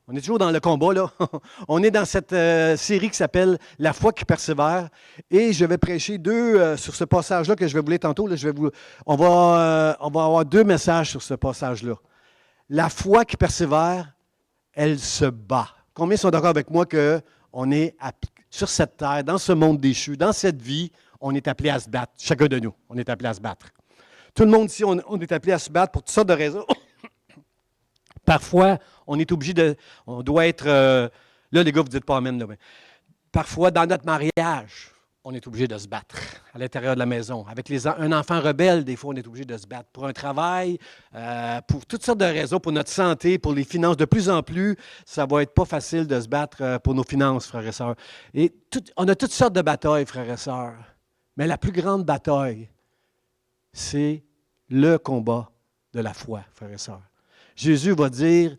On est toujours dans le combat, là. On est dans cette série qui s'appelle La foi qui persévère. Et je vais prêcher sur ce passage-là que je vais vous lire tantôt. Là, on va avoir deux messages sur ce passage-là. La foi qui persévère, elle se bat. Combien sont d'accord avec moi qu'on est sur cette terre, dans ce monde déchu, dans cette vie, on est appelé à se battre. Chacun de nous, on est appelé à se battre. Tout le monde ici, on est appelé à se battre pour toutes sortes de raisons. Parfois, on doit être, là les gars, vous ne dites pas amen, là, mais parfois, dans notre mariage, on est obligé de se battre à l'intérieur de la maison. Avec un enfant rebelle, des fois, on est obligé de se battre. Pour un travail, pour toutes sortes de raisons, pour notre santé, pour les finances. De plus en plus, ça va être pas facile de se battre pour nos finances, frères et sœurs. Et on a toutes sortes de batailles, frères et sœurs. Mais la plus grande bataille, c'est le combat de la foi, frères et sœurs. Jésus va dire,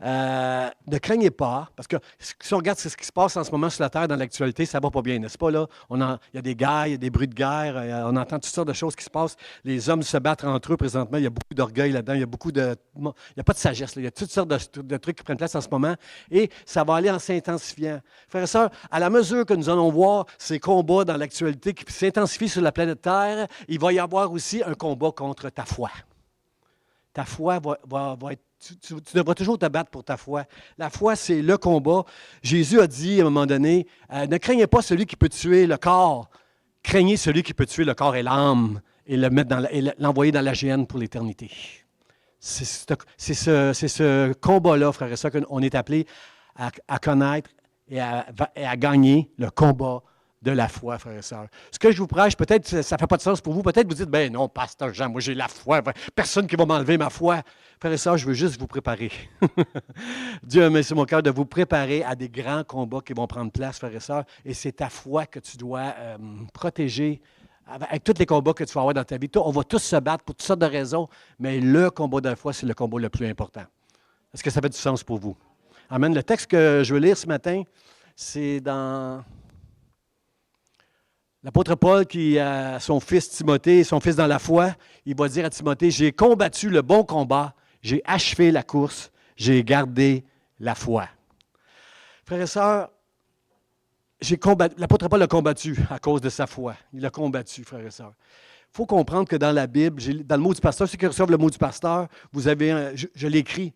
ne craignez pas, parce que si on regarde ce qui se passe en ce moment sur la terre dans l'actualité, ça ne va pas bien, n'est-ce pas? Là? Il y a des guerres, il y a des bruits de guerre, on entend toutes sortes de choses qui se passent. Les hommes se battent entre eux présentement, il y a beaucoup d'orgueil là-dedans, il n'y a pas de sagesse, là. Il y a toutes sortes de trucs qui prennent place en ce moment, et ça va aller en s'intensifiant. Frères et sœurs, à la mesure que nous allons voir ces combats dans l'actualité qui s'intensifient sur la planète Terre, il va y avoir aussi un combat contre ta foi. Ta foi va être... Tu devras toujours te battre pour ta foi. La foi, c'est le combat. Jésus a dit à un moment donné, ne craignez pas celui qui peut tuer le corps. Craignez celui qui peut tuer le corps et l'âme et l'envoyer dans la géhenne pour l'éternité. C'est ce combat-là, frères et sœurs, qu'on est appelé à connaître et à gagner le combat de la foi, frères et sœurs. Ce que je vous prêche, peut-être ça ne fait pas de sens pour vous. Peut-être vous dites, ben non, pasteur Jean, moi j'ai la foi. Personne qui va m'enlever ma foi. Frères et sœurs, je veux juste vous préparer. Dieu a mis sur mon cœur de vous préparer à des grands combats qui vont prendre place, frères et sœurs. Et c'est ta foi que tu dois protéger avec tous les combats que tu vas avoir dans ta vie. On va tous se battre pour toutes sortes de raisons, mais le combat de la foi, c'est le combat le plus important. Est-ce que ça fait du sens pour vous? Amen. Le texte que je veux lire ce matin, c'est dans... L'apôtre Paul, qui a son fils Timothée, son fils dans la foi, il va dire à Timothée, « J'ai combattu le bon combat, j'ai achevé la course, j'ai gardé la foi. » Frères et sœurs, l'apôtre Paul a combattu à cause de sa foi. Il a combattu, frères et sœurs. Il faut comprendre que dans la Bible, dans le mot du pasteur, ceux qui reçoivent le mot du pasteur, vous avez, je l'écris,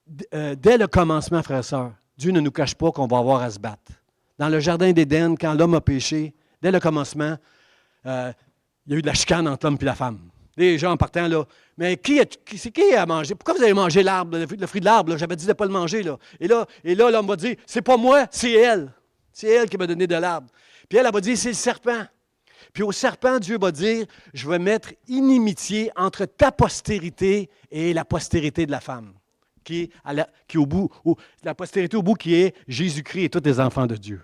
dès le commencement, frères et sœurs, Dieu ne nous cache pas qu'on va avoir à se battre. Dans le jardin d'Éden, quand l'homme a péché, dès le commencement, il y a eu de la chicane entre l'homme et la femme. Les gens en partant, là, mais qui a mangé? Pourquoi vous avez mangé l'arbre, le fruit de l'arbre? Là? J'avais dit de ne pas le manger. Là. Et là, l'homme va dire, c'est pas moi, c'est elle. C'est elle qui m'a donné de l'arbre. Puis elle va dire, c'est le serpent. Puis au serpent, Dieu va dire, je vais mettre inimitié entre ta postérité et la postérité de la femme. Qui est au bout, la postérité au bout qui est Jésus-Christ et tous les enfants de Dieu.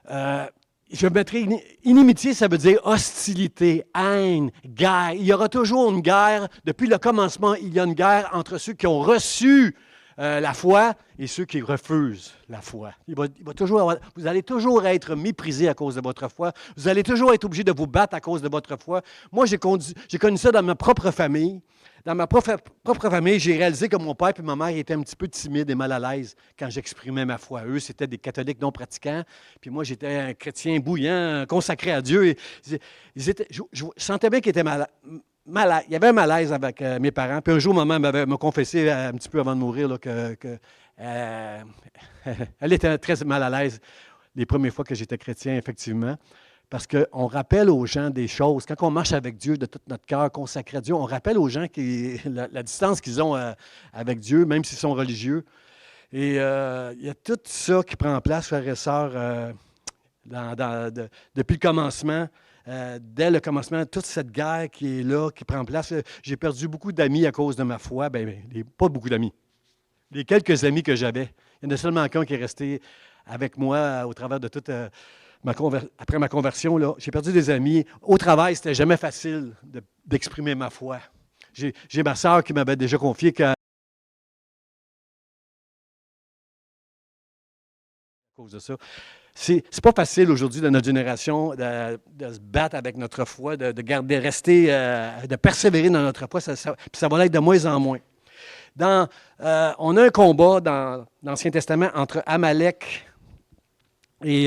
Je mettrai inimitié, ça veut dire hostilité, haine, guerre. Il y aura toujours une guerre. Depuis le commencement, il y a une guerre entre ceux qui ont reçu la foi et ceux qui refusent la foi. Vous allez toujours être méprisés à cause de votre foi. Vous allez toujours être obligés de vous battre à cause de votre foi. Moi, j'ai connu ça dans ma propre famille. Dans ma propre famille, j'ai réalisé que mon père et ma mère étaient un petit peu timides et mal à l'aise quand j'exprimais ma foi. Eux, c'était des catholiques non pratiquants. Puis moi, j'étais un chrétien bouillant, consacré à Dieu. Je sentais bien qu'ils étaient malades. Il y avait un malaise avec mes parents. Puis un jour, maman m'a confessé un petit peu avant de mourir là, elle était très mal à l'aise les premières fois que j'étais chrétien, effectivement. Parce qu'on rappelle aux gens des choses. Quand on marche avec Dieu de tout notre cœur, consacré à Dieu, on rappelle aux gens la distance qu'ils ont avec Dieu, même s'ils sont religieux. Et il y a tout ça qui prend place, frères et sœurs, depuis le commencement. Dès le commencement, toute cette guerre qui est là, qui prend place. J'ai perdu beaucoup d'amis à cause de ma foi. Pas beaucoup d'amis. Les quelques amis que j'avais. Il y en a seulement qu'un qui est resté avec moi au travers de toute... après ma conversion, là, j'ai perdu des amis. Au travail, c'était jamais facile d'exprimer ma foi. J'ai ma sœur qui m'avait déjà confié qu'à cause de ça. C'est pas facile aujourd'hui dans notre génération de se battre avec notre foi, de garder, rester, de persévérer dans notre foi. Puis ça va l'être de moins en moins. On a un combat dans l'Ancien Testament entre Amalek et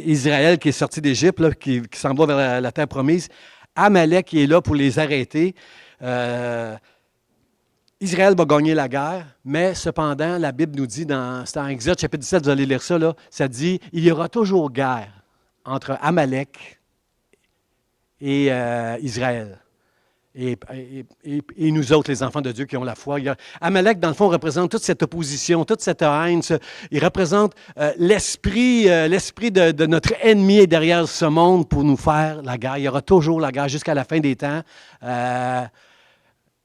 Israël qui est sorti d'Égypte, là, qui s'en va vers la terre promise. Amalek qui est là pour les arrêter. Israël va gagner la guerre, mais cependant, la Bible nous dit, c'est en Exode chapitre 17, vous allez lire ça, là, ça dit, il y aura toujours guerre entre Amalek et Israël. Et nous autres, les enfants de Dieu qui ont la foi. Amalek, dans le fond, représente toute cette opposition, toute cette haine. Il représente l'esprit de notre ennemi est derrière ce monde pour nous faire la guerre. Il y aura toujours la guerre jusqu'à la fin des temps.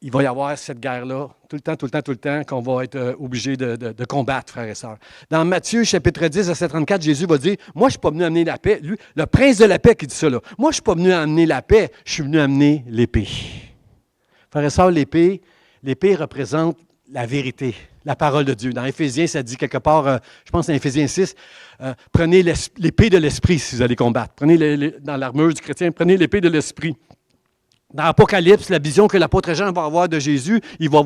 Il va y avoir cette guerre-là, tout le temps, qu'on va être obligé de combattre, frères et sœurs. Dans Matthieu, chapitre 10, verset 34, Jésus va dire, « Moi, je ne suis pas venu amener la paix. » Lui, le prince de la paix qui dit ça, là. « Moi, je ne suis pas venu amener la paix, je suis venu amener l'épée. » Frères et sœurs, l'épée représente la vérité, la parole de Dieu. Dans Éphésiens, ça dit quelque part, je pense dans Éphésiens 6, prenez l'épée de l'esprit si vous allez combattre. Dans l'armure du chrétien, prenez l'épée de l'esprit. Dans l'Apocalypse, la vision que l'apôtre Jean va avoir de Jésus, il va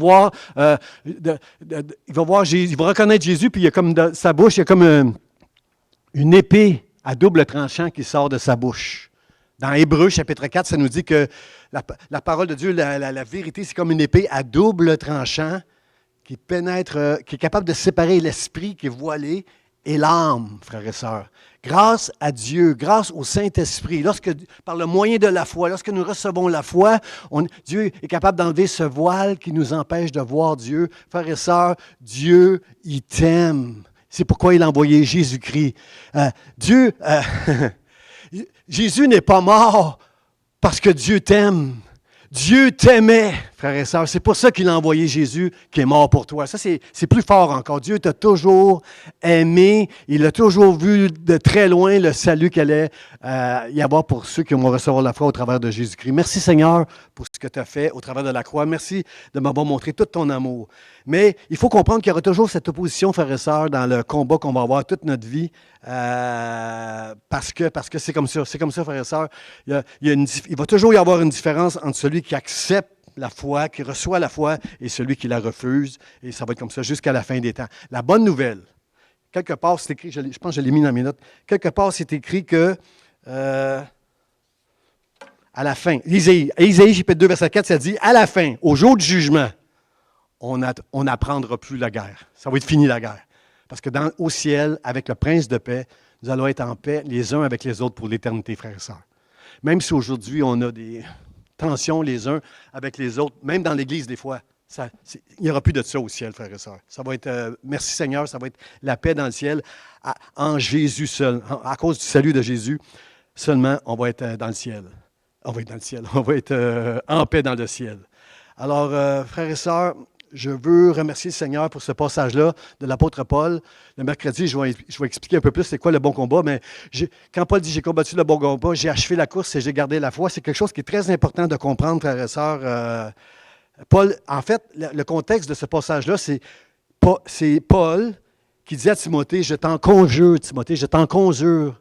reconnaître Jésus, puis il y a comme dans sa bouche, il y a comme une épée à double tranchant qui sort de sa bouche. Dans Hébreux, chapitre 4, ça nous dit que la parole de Dieu, la vérité, c'est comme une épée à double tranchant qui pénètre, qui est capable de séparer l'esprit qui est voilé et l'âme, frères et sœurs. Grâce à Dieu, grâce au Saint-Esprit, par le moyen de la foi, lorsque nous recevons la foi, Dieu est capable d'enlever ce voile qui nous empêche de voir Dieu. Frères et sœurs, Dieu, il t'aime. C'est pourquoi il a envoyé Jésus-Christ. Jésus n'est pas mort parce que Dieu t'aime. Dieu t'aimait, frères et sœurs. C'est pour ça qu'il a envoyé Jésus qui est mort pour toi. Ça, c'est plus fort encore. Dieu t'a toujours aimé. Il a toujours vu de très loin le salut qu'il allait y avoir pour ceux qui vont recevoir la foi au travers de Jésus-Christ. Merci Seigneur pour ce que tu as fait au travers de la croix. Merci de m'avoir montré tout ton amour. Mais il faut comprendre qu'il y aura toujours cette opposition, frères et sœurs, dans le combat qu'on va avoir toute notre vie. Parce que c'est comme ça. C'est comme ça, frères et sœurs. Il va toujours y avoir une différence entre celui qui accepte la foi, qui reçoit la foi, et celui qui la refuse. Et ça va être comme ça jusqu'à la fin des temps. La bonne nouvelle, quelque part, c'est écrit, je pense que je l'ai mis dans mes notes, quelque part, c'est écrit que à la fin, Isaïe chapitre 2, verset 4, ça dit, à la fin, au jour du jugement, on n'apprendra plus la guerre. Ça va être fini la guerre. Parce que au ciel, avec le prince de paix, nous allons être en paix les uns avec les autres pour l'éternité, frères et sœurs. Même si aujourd'hui, on a des tensions les uns avec les autres, même dans l'Église des fois, il n'y aura plus de ça au ciel, frères et sœurs. Ça va être, merci Seigneur, ça va être la paix dans le ciel en Jésus seul. À cause du salut de Jésus, seulement on va être dans le ciel. On va être dans le ciel. On va être en paix dans le ciel. Alors, frères et sœurs, je veux remercier le Seigneur pour ce passage-là de l'apôtre Paul. Le mercredi, je vais expliquer un peu plus c'est quoi le bon combat, mais quand Paul dit « j'ai combattu le bon combat, j'ai achevé la course et j'ai gardé la foi », c'est quelque chose qui est très important de comprendre, frères et sœurs. Paul, en fait, le contexte de ce passage-là, c'est Paul qui dit à Timothée « Je t'en conjure, Timothée, je t'en conjure,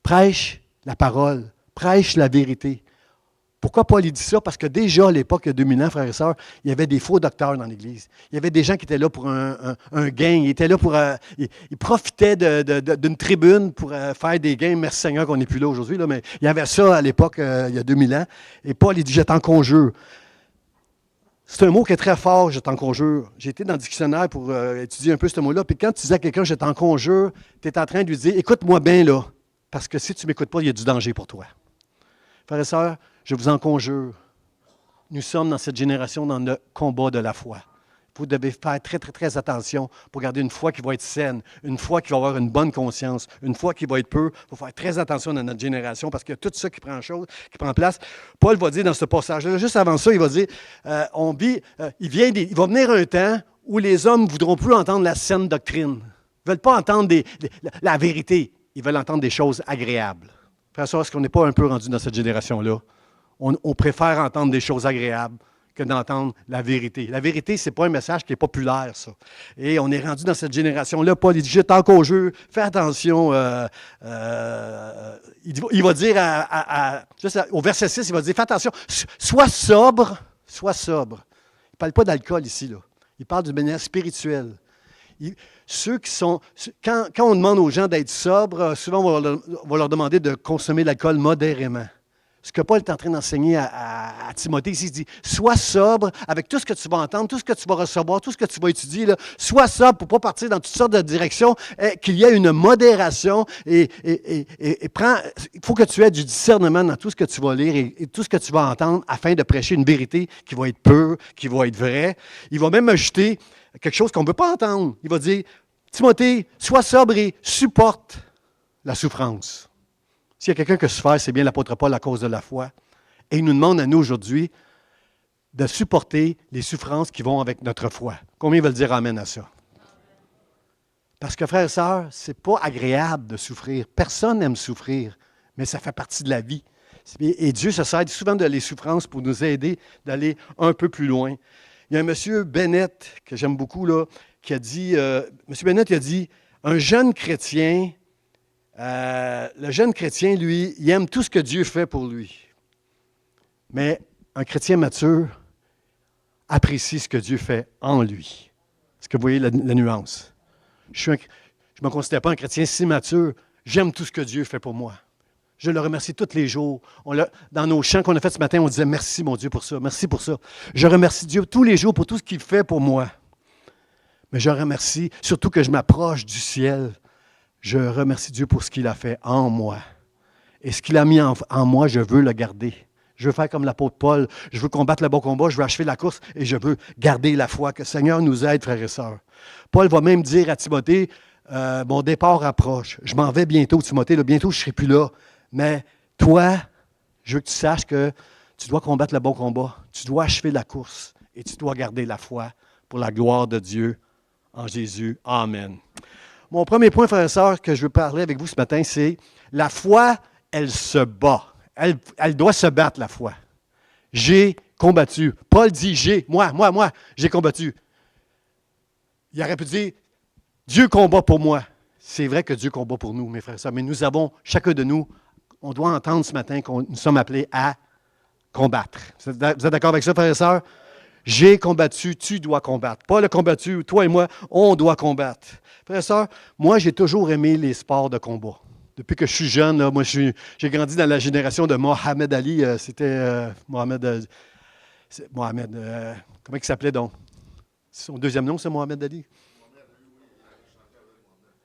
prêche la parole, prêche la vérité ». Pourquoi Paul dit ça? Parce que déjà à l'époque, il y a 2000 ans, frères et sœurs, il y avait des faux docteurs dans l'Église. Il y avait des gens qui étaient là pour un gain. Ils étaient là pour... ils profitaient d'une tribune pour faire des gains. Merci Seigneur qu'on n'est plus là aujourd'hui, là, mais il y avait ça à l'époque, il y a 2000 ans. Et Paul, il dit « Je t'en conjure ». C'est un mot qui est très fort, « Je t'en conjure ». J'ai été dans le dictionnaire pour étudier un peu ce mot-là. Puis quand tu dis à quelqu'un « Je t'en conjure », tu es en train de lui dire « Écoute-moi bien là, parce que si tu ne m'écoutes pas, il y a du danger pour toi. » Frères et sœurs, je vous en conjure, nous sommes dans cette génération dans le combat de la foi. Vous devez faire très, très, très attention pour garder une foi qui va être saine, une foi qui va avoir une bonne conscience, une foi qui va être pure. Il faut faire très attention dans notre génération parce qu'il y a tout ça qui prend place. Paul va dire dans ce passage-là, juste avant ça, il va dire, il va venir un temps où les hommes ne voudront plus entendre la saine doctrine. Ils ne veulent pas entendre la vérité. Ils veulent entendre des choses agréables. Frère, est-ce qu'on n'est pas un peu rendu dans cette génération-là? On préfère entendre des choses agréables que que d'entendre la vérité. La vérité, ce n'est pas un message qui est populaire, ça. Et on est rendu dans cette génération-là. Paul, il dit, je t'en qu'au jeu, fais attention. Il va dire, au verset 6, il va dire, fais attention, sois sobre, sois sobre. Il ne parle pas d'alcool ici, là. Il parle d'une manière spirituelle. Ceux qui sont. Quand on demande aux gens d'être sobres, souvent on va leur demander de consommer l'alcool modérément. Ce que Paul est en train d'enseigner à Timothée ici, il dit, sois sobre avec tout ce que tu vas entendre, tout ce que tu vas recevoir, tout ce que tu vas étudier. Là. Sois sobre pour ne pas partir dans toutes sortes de directions, qu'il y ait une modération et il faut que tu aies du discernement dans tout ce que tu vas lire et tout ce que tu vas entendre afin de prêcher une vérité qui va être pure, qui va être vraie. Il va même ajouter quelque chose qu'on ne veut pas entendre. Il va dire, Timothée, sois sobre et supporte la souffrance. S'il y a quelqu'un qui a souffert, c'est bien l'apôtre Paul à cause de la foi. Et il nous demande à nous aujourd'hui de supporter les souffrances qui vont avec notre foi. Combien veulent dire amen à ça? Parce que, frères et sœurs, ce n'est pas agréable de souffrir. Personne n'aime souffrir, mais ça fait partie de la vie. Et Dieu se sert souvent de les souffrances pour nous aider d'aller un peu plus loin. Il y a un monsieur Bennett, que j'aime beaucoup, là, qui a dit, monsieur Bennett il a dit, un jeune chrétien, le jeune chrétien, lui, il aime tout ce que Dieu fait pour lui. Mais un chrétien mature apprécie ce que Dieu fait en lui. Est-ce que vous voyez la nuance? Je ne me considère pas un chrétien si mature. J'aime tout ce que Dieu fait pour moi. Je le remercie tous les jours. Dans nos chants qu'on a fait ce matin, on disait merci, mon Dieu, pour ça. Merci pour ça. Je remercie Dieu tous les jours pour tout ce qu'il fait pour moi. Mais je remercie, surtout que je m'approche du ciel, je remercie Dieu pour ce qu'il a fait en moi. Et ce qu'il a mis en moi, je veux le garder. Je veux faire comme l'apôtre Paul. Je veux combattre le bon combat, je veux achever la course et je veux garder la foi. Que le Seigneur nous aide, frères et sœurs. Paul va même dire à Timothée, mon départ approche. Je m'en vais bientôt, Timothée. Là, bientôt, je ne serai plus là. Mais toi, je veux que tu saches que tu dois combattre le bon combat. Tu dois achever la course et tu dois garder la foi pour la gloire de Dieu en Jésus. Amen. Mon premier point, frères et sœurs, que je veux parler avec vous ce matin, c'est la foi, elle se bat. Elle doit se battre, la foi. J'ai combattu. Paul dit moi, j'ai combattu. Il aurait pu dire, Dieu combat pour moi. C'est vrai que Dieu combat pour nous, mes frères et sœurs, mais nous avons, chacun de nous, on doit entendre ce matin que nous sommes appelés à combattre. Vous êtes d'accord avec ça, frères et sœurs? J'ai combattu, tu dois combattre. Paul a combattu, toi et moi, on doit combattre. Frères et sœurs, moi, j'ai toujours aimé les sports de combat. Depuis que je suis jeune, là, moi, j'ai grandi dans la génération de Mohamed Ali. C'était Mohamed. Comment il s'appelait donc? Son deuxième nom, c'est Mohamed Ali?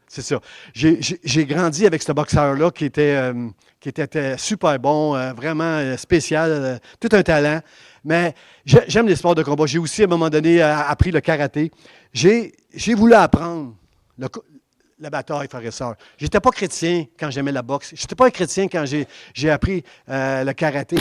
C'est ça. J'ai grandi avec ce boxeur-là qui était super bon, vraiment spécial, tout un talent. Mais j'aime les sports de combat. J'ai aussi, à un moment donné, appris le karaté. J'ai voulu apprendre la bataille, frères et sœurs. Je n'étais pas chrétien quand j'aimais la boxe. Je n'étais pas un chrétien quand j'ai appris le karaté.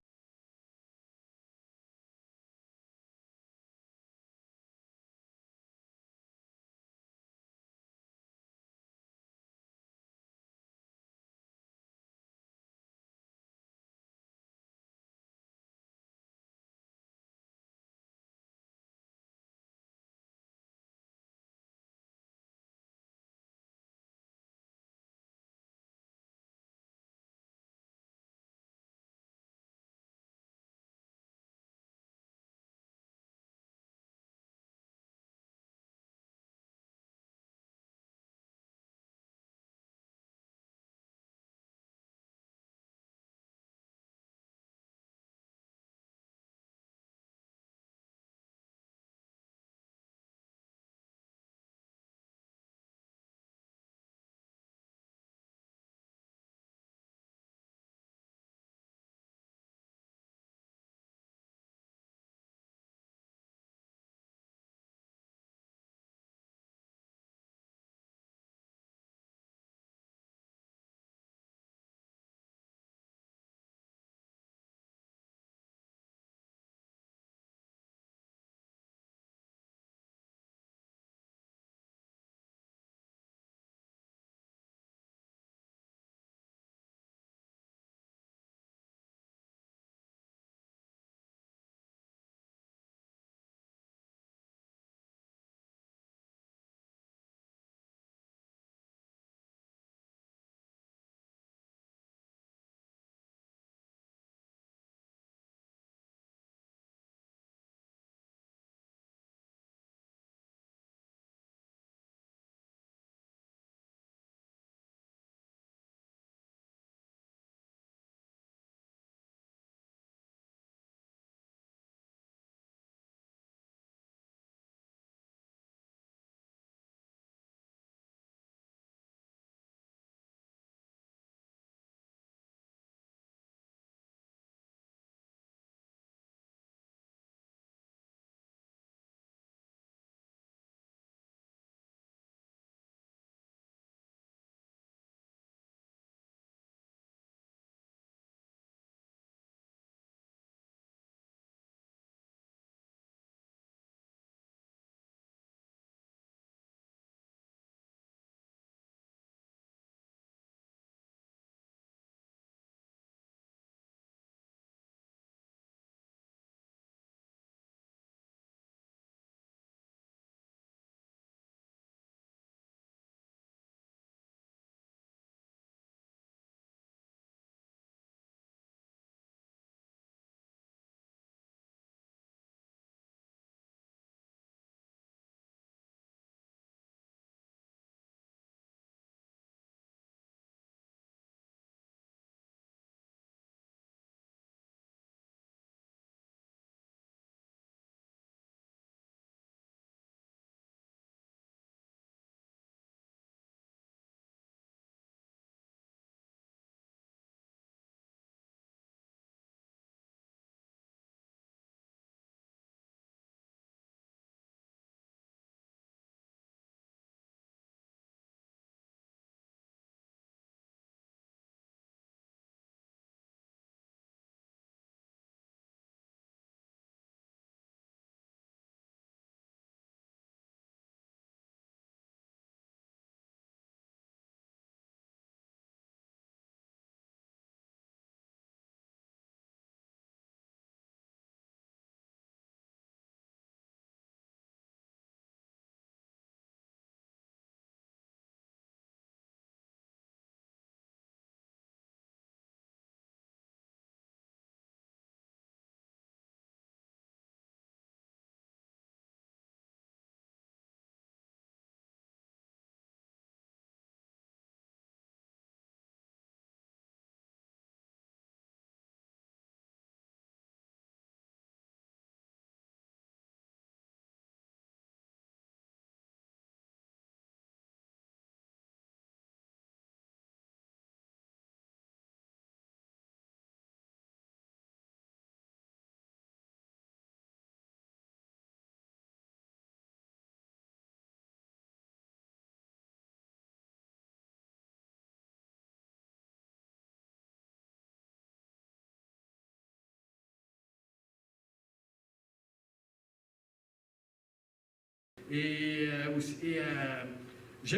J'aime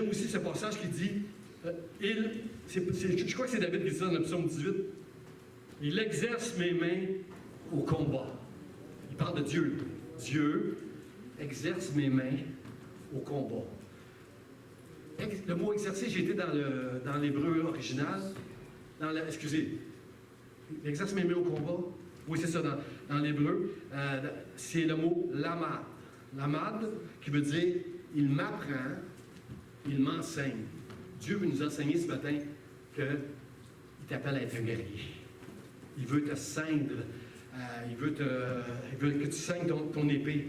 aussi ce passage qui dit, je crois que c'est David qui dit ça dans le psaume 18, il exerce mes mains au combat. Il parle de Dieu. Dieu exerce mes mains au combat. Le mot exercer, j'ai été dans l'hébreu original. Excusez. Il exerce mes mains au combat. Oui, c'est ça, dans l'hébreu. C'est le mot lamad. Lamad, qui veut dire il m'apprend, il m'enseigne. Dieu veut nous enseigner ce matin qu'il t'appelle à être un guerrier. Il veut te ceindre. Il veut que tu saignes ton épée.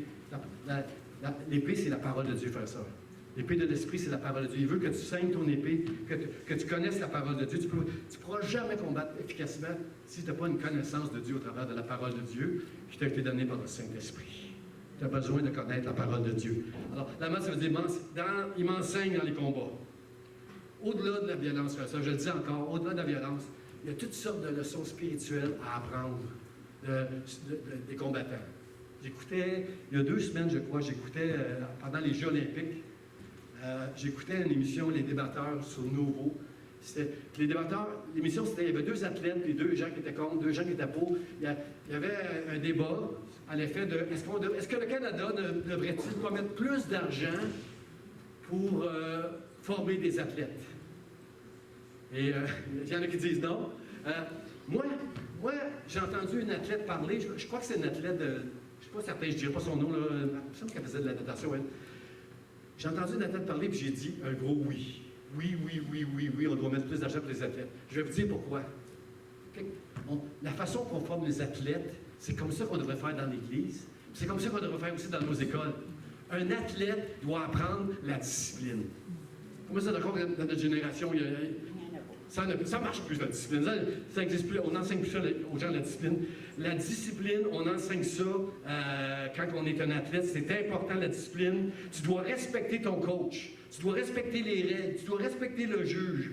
L'épée, c'est la parole de Dieu, frère et sœur. L'épée de l'Esprit, c'est la parole de Dieu. Il veut que tu saignes ton épée, que tu connaisses la parole de Dieu. Tu ne pourras jamais combattre efficacement si tu n'as pas une connaissance de Dieu au travers de la parole de Dieu qui t'a été donnée par le Saint-Esprit. Tu as besoin de connaître la parole de Dieu. Alors, la main, ça veut dire, il m'enseigne dans les combats. Au-delà de la violence, frère et sœur, je le dis encore, au-delà de la violence, il y a toutes sortes de leçons spirituelles à apprendre des combattants. J'écoutais, il y a 2 semaines, je crois, pendant les Jeux olympiques, j'écoutais une émission, Les débatteurs, sur Nouveau. Les débatteurs, l'émission, il y avait 2 athlètes, puis 2 gens qui étaient contre, 2 gens qui étaient pour. Il y avait un débat à l'effet de est-ce que le Canada devrait-il pas mettre plus d'argent pour former des athlètes? Et il y en a qui disent non. Moi, j'ai entendu une athlète parler, je crois que c'est une athlète de. Je ne suis pas certain, je ne dirais pas son nom, là, il me semble qu'elle faisait de la natation, elle. J'ai entendu une athlète parler, puis j'ai dit un gros oui. Oui, on doit mettre plus d'argent pour les athlètes. Je vais vous dire pourquoi. La façon qu'on forme les athlètes, c'est comme ça qu'on devrait faire dans l'Église. C'est comme ça qu'on devrait faire aussi dans nos écoles. Un athlète doit apprendre la discipline. Comment ça, d'accord, dans notre génération, ça ne marche plus, la discipline. Ça n'existe plus. On n'enseigne plus ça aux gens, la discipline. La discipline, on enseigne ça quand on est un athlète. C'est important, la discipline. Tu dois respecter ton coach. Tu dois respecter les règles. Tu dois respecter le juge.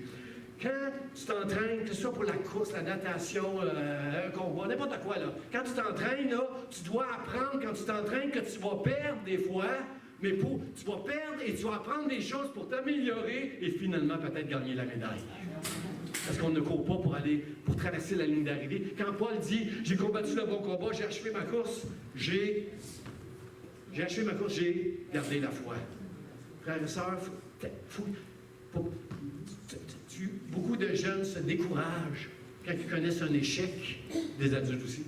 Quand tu t'entraînes, que ce soit pour la course, la natation, un combat, n'importe quoi, là. Quand tu t'entraînes, là, tu dois apprendre quand tu t'entraînes que tu vas perdre des fois, mais tu vas perdre et tu vas apprendre des choses pour t'améliorer et finalement peut-être gagner la médaille. Parce qu'on ne court pas pour traverser la ligne d'arrivée. Quand Paul dit « J'ai combattu le bon combat, j'ai achevé ma course », j'ai gardé la foi. Frères et sœurs, beaucoup de jeunes se découragent quand ils connaissent un échec, des adultes aussi.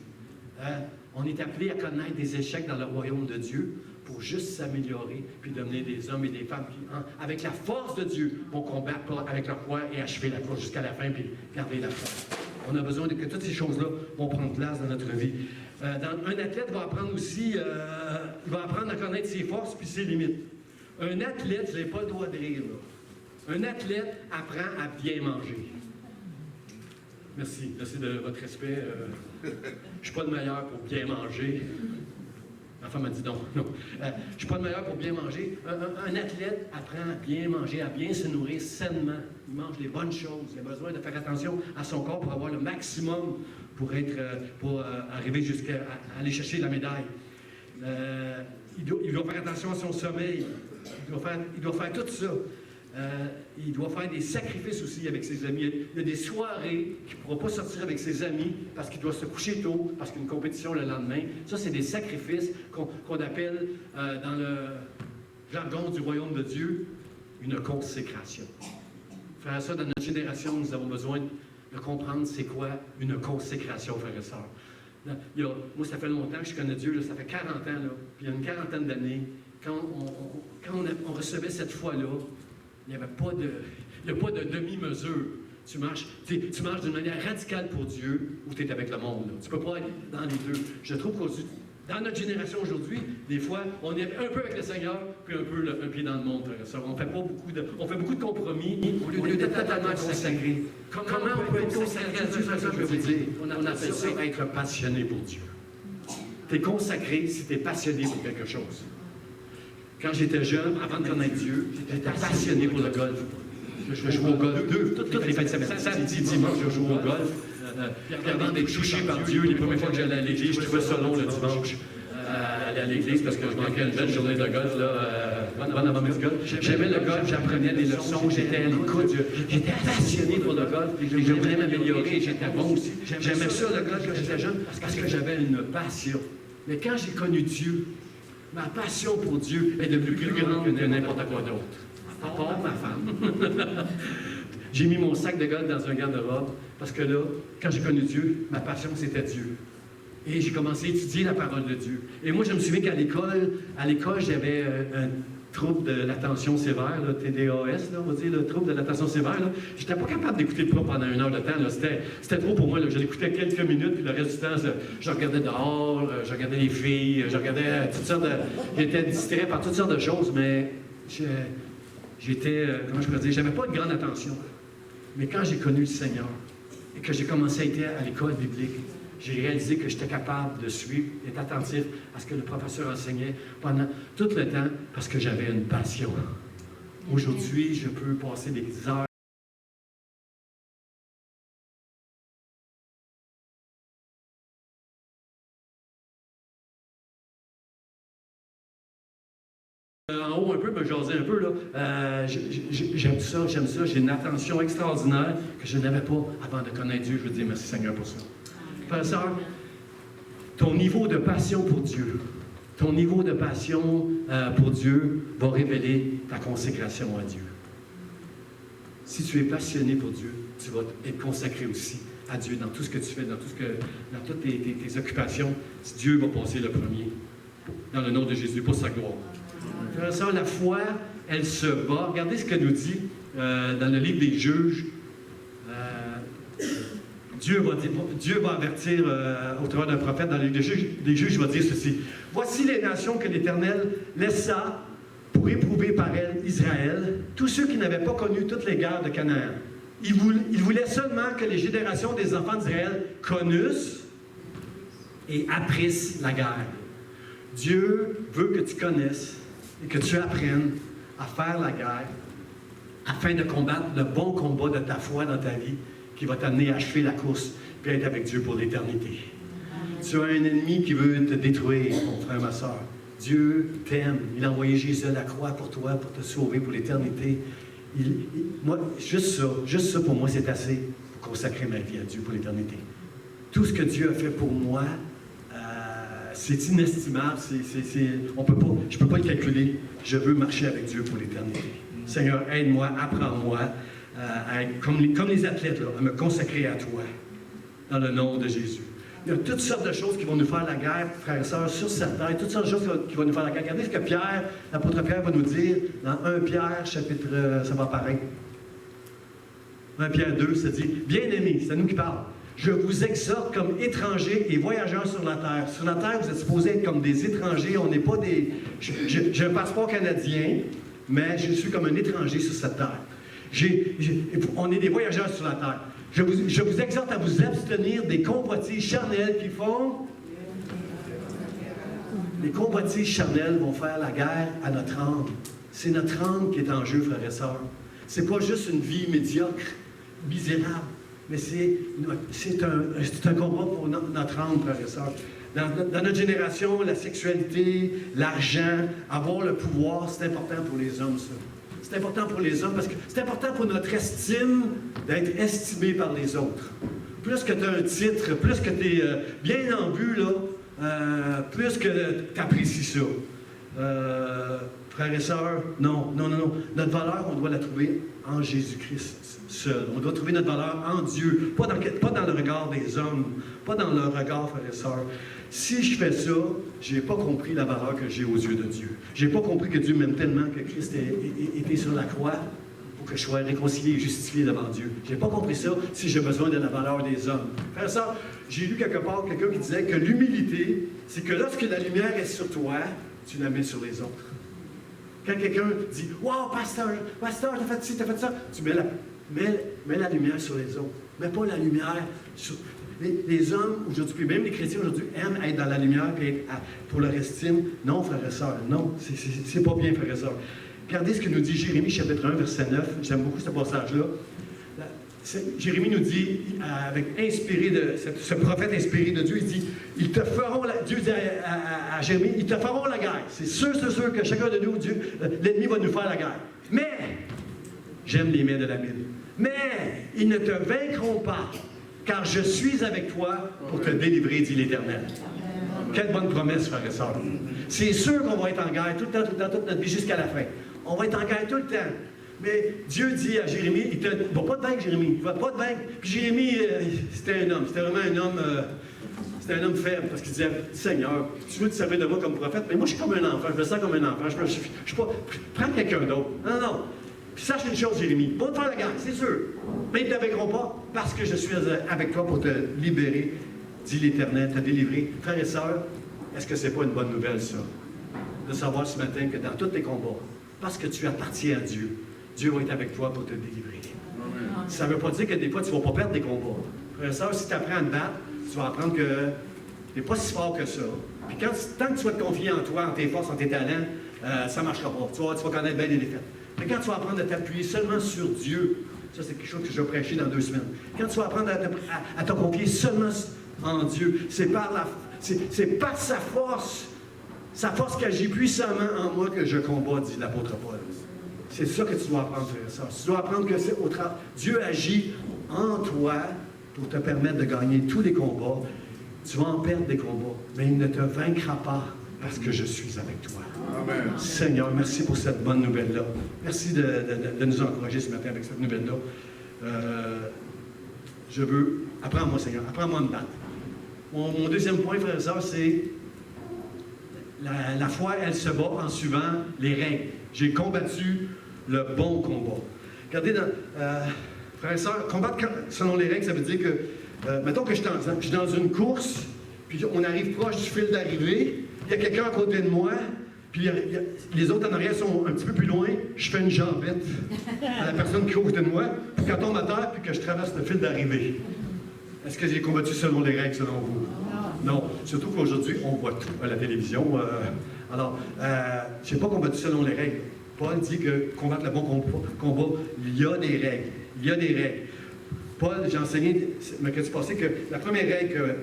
On est appelé à connaître des échecs dans le royaume de Dieu pour juste s'améliorer, puis devenir des hommes et des femmes qui, avec la force de Dieu, vont combattre avec leur foi et achever la course jusqu'à la fin, puis garder la foi. On a besoin que toutes ces choses-là vont prendre place dans notre vie. Un athlète va apprendre aussi, il va apprendre à connaître ses forces puis ses limites. Un athlète, je n'ai pas le droit de rire, là. Un athlète apprend à bien manger. Merci de votre respect. Je ne suis pas le meilleur pour bien manger. Ma femme m'a dit non. Je ne suis pas le meilleur pour bien manger. Un athlète apprend à bien manger, à bien se nourrir sainement. Il mange les bonnes choses. Il a besoin de faire attention à son corps pour avoir le maximum pour arriver jusqu'à aller chercher la médaille. Il doit faire attention à son sommeil. Il doit faire tout ça. Il doit faire des sacrifices aussi avec ses amis. Il y a des soirées qu'il ne pourra pas sortir avec ses amis parce qu'il doit se coucher tôt, parce qu'il y a une compétition le lendemain. Ça, c'est des sacrifices qu'on appelle, dans le jargon du royaume de Dieu, une consécration. Frères et sœurs, dans notre génération, nous avons besoin de comprendre c'est quoi une consécration, frères et sœurs. Moi, ça fait longtemps que je connais Dieu, là, ça fait 40 ans, là, puis il y a une quarantaine d'années, quand on recevait cette foi-là, il n'y a pas de demi-mesure. Tu marches d'une manière radicale pour Dieu ou tu es avec le monde. Là. Tu ne peux pas être dans les deux. Je trouve que dans notre génération aujourd'hui, des fois, on est un peu avec le Seigneur, puis un peu un pied dans le monde. On fait beaucoup de compromis au lieu d'être totalement consacré. Comment on peut être consacré à Dieu? Ça, je vais vous dire. On appelle ça être passionné pour Dieu. Tu es consacré si tu es passionné pour quelque chose. Quand j'étais jeune, avant de connaître Dieu, j'étais passionné pour le golf. Je jouais au golf toutes les fêtes de semaine. Samedi, dimanche, je jouais au golf. Puis avant d'être touché par Dieu, les premières fois que j'allais à l'église, je trouvais ça long le dimanche. aller à l'église parce que je manquais une belle journée de golf, bon avant-midi de golf. J'aimais le golf, j'apprenais des leçons, j'étais à l'écoute, j'étais passionné pour le golf, et je voulais m'améliorer, j'étais bon aussi. J'aimais ça, le golf, quand j'étais jeune, parce que j'avais une passion. Mais quand j'ai connu Dieu, ma passion pour Dieu est devenue plus grande que n'importe quoi d'autre. À part ma femme. J'ai mis mon sac de golf dans un garde-robe parce que là, quand j'ai connu Dieu, ma passion, c'était Dieu. Et j'ai commencé à étudier la parole de Dieu. Et moi, je me souviens qu'à l'école, j'avais un trouble de l'attention sévère, là, TDAS, là, on va dire, le trouble de l'attention sévère. Je n'étais pas capable d'écouter le prof pendant 1 heure de temps. C'était trop pour moi. Là. Je l'écoutais quelques minutes, puis le reste du temps, je regardais dehors, je regardais les filles, je regardais toutes sortes de... J'étais distrait par toutes sortes de choses, mais j'étais, comment je pourrais dire, j'avais pas de grande attention. Mais quand j'ai connu le Seigneur et que j'ai commencé à être à l'école biblique, j'ai réalisé que j'étais capable de suivre, d'être attentif à ce que le professeur enseignait pendant tout le temps parce que j'avais une passion. Aujourd'hui, je peux passer des heures en haut un peu, me jaser un peu, là. J'aime ça, j'ai une attention extraordinaire que je n'avais pas avant de connaître Dieu. Je veux dire merci Seigneur pour ça. Frère et sœur, ton niveau de passion pour Dieu, ton niveau de passion pour Dieu va révéler ta consécration à Dieu. Si tu es passionné pour Dieu, tu vas être consacré aussi à Dieu dans tout ce que tu fais, dans toutes tes occupations. Dieu va passer le premier, dans le nom de Jésus, pour sa gloire. Frère et sœur, la foi, elle se bat. Regardez ce qu'elle nous dit dans le livre des Juges. Dieu va avertir au travers d'un prophète dans le livre des Juges, il va dire ceci. « Voici les nations que l'Éternel laissa pour éprouver par elles Israël, tous ceux qui n'avaient pas connu toutes les guerres de Canaan. Il voulait seulement que les générations des enfants d'Israël connussent et apprissent la guerre. Dieu veut que tu connaisses et que tu apprennes à faire la guerre afin de combattre le bon combat de ta foi dans ta vie qui va t'amener à achever la course et être avec Dieu pour l'éternité. Tu as un ennemi qui veut te détruire, mon frère, ma soeur. Dieu t'aime. Il a envoyé Jésus à la croix pour toi, pour te sauver pour l'éternité. Moi, juste ça pour moi, c'est assez pour consacrer ma vie à Dieu pour l'éternité. Tout ce que Dieu a fait pour moi, c'est inestimable. Je ne peux pas le calculer. Je veux marcher avec Dieu pour l'éternité. Seigneur, aide-moi, apprends-moi, comme les athlètes, là, à me consacrer à toi, dans le nom de Jésus. Il y a toutes sortes de choses qui vont nous faire la guerre, frères et sœurs, sur cette terre, toutes sortes de choses qui vont nous faire la guerre. Regardez ce que l'apôtre Pierre va nous dire dans 1 Pierre, chapitre, ça va apparaître. 1 Pierre 2, ça dit, « Bien-aimés », c'est à nous qui parle, « Je vous exhorte comme étrangers et voyageurs sur la terre. » Sur la terre, vous êtes supposés être comme des étrangers, on n'est pas des... J'ai un passeport canadien, mais je suis comme un étranger sur cette terre. On est des voyageurs sur la terre. Je vous exhorte à vous abstenir des convoitises charnelles qui font... Les convoitises charnelles vont faire la guerre à notre âme. C'est notre âme qui est en jeu, frères et sœurs. C'est pas juste une vie médiocre, misérable, mais c'est un combat pour notre âme, frères et sœurs. Dans notre génération, la sexualité, l'argent, avoir le pouvoir, c'est important pour les hommes, ça. C'est important pour les hommes parce que c'est important pour notre estime d'être estimé par les autres. Plus que tu as un titre, plus que tu es bien en vue, là, plus que tu apprécies ça. Frères et sœurs, non. Notre valeur, on doit la trouver en Jésus-Christ seul. On doit trouver notre valeur en Dieu, pas dans le regard des hommes, pas dans leur regard, frères et sœurs. Si je fais ça, je n'ai pas compris la valeur que j'ai aux yeux de Dieu. Je n'ai pas compris que Dieu m'aime tellement que Christ était sur la croix pour que je sois réconcilié et justifié devant Dieu. Je n'ai pas compris ça si j'ai besoin de la valeur des hommes. Frère et sœur, j'ai lu quelque part quelqu'un qui disait que l'humilité, c'est que lorsque la lumière est sur toi, tu la mets sur les autres. Quand quelqu'un dit « Wow, pasteur, t'as fait ci, t'as fait ça », tu mets la lumière sur les autres. Mets pas la lumière sur... Les hommes, aujourd'hui, même les chrétiens aujourd'hui, aiment être dans la lumière et pour leur estime. Non, frères et sœurs, non, c'est pas bien, frères et sœurs. Regardez ce que nous dit Jérémie, chapitre 1, verset 9. J'aime beaucoup ce passage-là. Jérémie nous dit, ce prophète inspiré de Dieu, il dit, Dieu dit à Jérémie, ils te feront la guerre. C'est sûr que chacun de nous, l'ennemi va nous faire la guerre. Mais, j'aime les mains de la Bible, mais ils ne te vaincront pas, car je suis avec toi pour te délivrer, dit l'Éternel. Quelle bonne promesse, frères et sœurs. C'est sûr qu'on va être en guerre tout le temps, toute notre vie jusqu'à la fin. On va être en guerre tout le temps. Mais Dieu dit à Jérémie, il ne va pas te vaincre, Jérémie. Il ne va pas te vaincre. Puis Jérémie, c'était un homme. C'était vraiment un homme. C'était un homme faible. Parce qu'il disait, Seigneur, tu veux te servir de moi comme prophète, mais moi je suis comme un enfant. Je me sens comme un enfant. Je suis pas. Prends quelqu'un d'autre. Non, non. Puis sache une chose, Jérémie. Va te faire la guerre, c'est sûr. Mais ils ne te vaincront pas parce que je suis avec toi pour te libérer, dit l'Éternel, te délivrer. Frères et sœurs, est-ce que c'est pas une bonne nouvelle, ça? De savoir ce matin que dans tous tes combats, parce que tu appartiens à Dieu, Dieu va être avec toi pour te délivrer. Amen. Ça ne veut pas dire que des fois, tu ne vas pas perdre des combats. Frère et sœur, si tu apprends à te battre, tu vas apprendre que tu n'es pas si fort que ça. Puis tant que tu vas te confier en toi, en tes forces, en tes talents, ça ne marchera pas. Tu vas connaître bien les défaites. Mais quand tu vas apprendre à t'appuyer seulement sur Dieu, ça c'est quelque chose que je vais prêcher dans 2 semaines. Quand tu vas apprendre à te confier seulement en Dieu, c'est par sa force qui agit puissamment en moi que je combats, dit l'apôtre Paul. C'est ça que tu dois apprendre, frère et sœur. Tu dois apprendre que Dieu agit en toi pour te permettre de gagner tous les combats. Tu vas en perdre des combats, mais il ne te vaincra pas parce que je suis avec toi. Amen. Seigneur, merci pour cette bonne nouvelle-là. Merci de nous encourager ce matin avec cette nouvelle-là. Je veux... Apprends-moi, Seigneur. Apprends-moi à me battre. Mon deuxième point, frère et sœur, c'est la foi, elle se bat en suivant les règles. J'ai combattu le bon combat. Regardez, frères et sœurs, combattre selon les règles, ça veut dire que, mettons que je suis dans une course, puis on arrive proche du fil d'arrivée, il y a quelqu'un à côté de moi, puis les autres en arrière sont un petit peu plus loin, je fais une jambette à la personne qui est à côté de moi, pour qu'elle tombe à terre, puis que je traverse le fil d'arrivée. Est-ce que j'ai combattu selon les règles, selon vous? Non. Surtout qu'aujourd'hui, on voit tout à la télévision. Je n'ai pas combattu selon les règles. Paul dit que combattre le bon combat, il y a des règles. Il y a des règles. Paul, j'ai enseigné, mercredi passé, que la première règle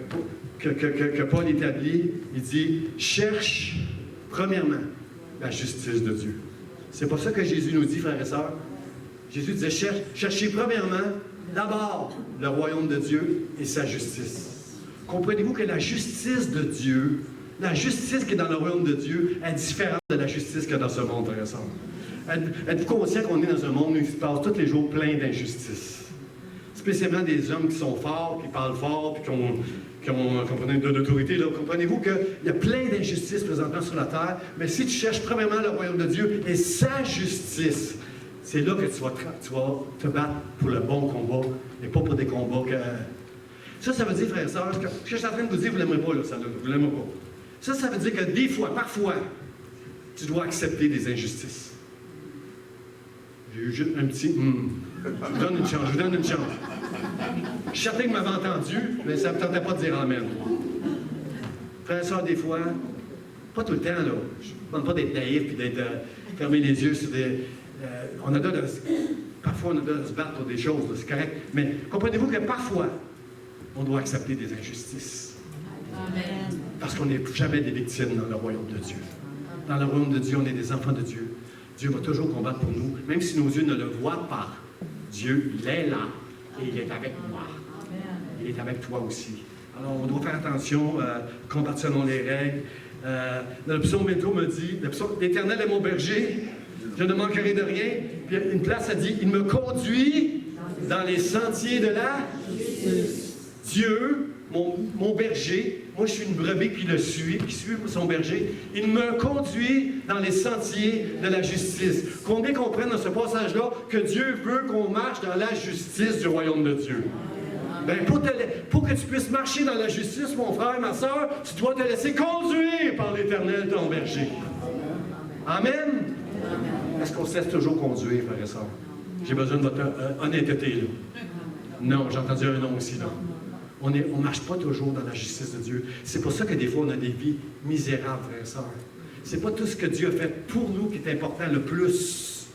que Paul établit, il dit « Cherche, premièrement, la justice de Dieu. » C'est pas ça que Jésus nous dit, frères et sœurs. Jésus disait « Cherchez premièrement, d'abord, le royaume de Dieu et sa justice. » Comprenez-vous que la justice de Dieu, la justice qui est dans le royaume de Dieu, est différente de la justice qu'il y a dans ce monde, frères et sœurs. Êtes-vous conscient qu'on est dans un monde où il se passe tous les jours plein d'injustices? Spécialement des hommes qui sont forts, qui parlent fort, puis qui ont de l'autorité. Comprenez-vous qu'il y a plein d'injustices présentement sur la terre, mais si tu cherches premièrement le royaume de Dieu et sa justice, c'est là que tu vas te battre pour le bon combat et pas pour des combats que... Ça veut dire, frères et sœurs, ce que je suis en train de vous dire, vous ne l'aimerez pas, là, ça, vous ne l'aimerez pas. Ça veut dire que des fois, parfois, tu dois accepter des injustices. J'ai eu juste un petit... Je vous donne une chance. Je suis certain que vous m'avez entendu, mais ça ne me tentait pas de dire amen. Frères et sœurs, des fois, pas tout le temps, là. Je ne demande pas d'être naïf et d'être fermer les yeux sur des... Parfois, on a besoin de se battre pour des choses, c'est correct. Mais comprenez-vous que parfois, on doit accepter des injustices. Amen. Parce qu'on n'est jamais des victimes dans le royaume de Dieu. Dans le royaume de Dieu, on est des enfants de Dieu. Dieu va toujours combattre pour nous, même si nos yeux ne le voient pas. Dieu, il est là et il est avec moi. Il est avec toi aussi. Alors, on doit faire attention, combattre selon les règles. Le psaume 23 me dit, l'Éternel est mon berger, je ne manquerai de rien. Puis une place a dit, il me conduit dans les sentiers de la justice. Dieu, mon berger, moi je suis une brebis qui suit son berger, il me conduit dans les sentiers de la justice. Combien comprennent dans ce passage-là que Dieu veut qu'on marche dans la justice du royaume de Dieu? Bien, pour que tu puisses marcher dans la justice, mon frère, ma soeur, tu dois te laisser conduire par l'Éternel, ton berger. Amen? Est-ce qu'on se laisse toujours conduire, frère et sœur? J'ai besoin de votre honnêteté, là. Non, j'ai entendu un non aussi, là. On ne marche pas toujours dans la justice de Dieu. C'est pour ça que des fois, on a des vies misérables, frères et sœurs. Ce n'est pas tout ce que Dieu a fait pour nous qui est important le plus.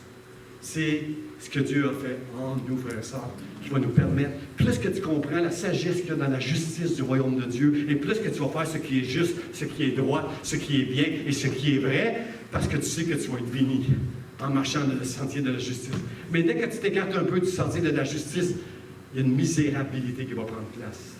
C'est ce que Dieu a fait en nous, frères et sœurs, qui va nous permettre, plus que tu comprends la sagesse qu'il y a dans la justice du royaume de Dieu, et plus que tu vas faire ce qui est juste, ce qui est droit, ce qui est bien et ce qui est vrai, parce que tu sais que tu vas être béni en marchant dans le sentier de la justice. Mais dès que tu t'écartes un peu du sentier de la justice, il y a une misérabilité qui va prendre place.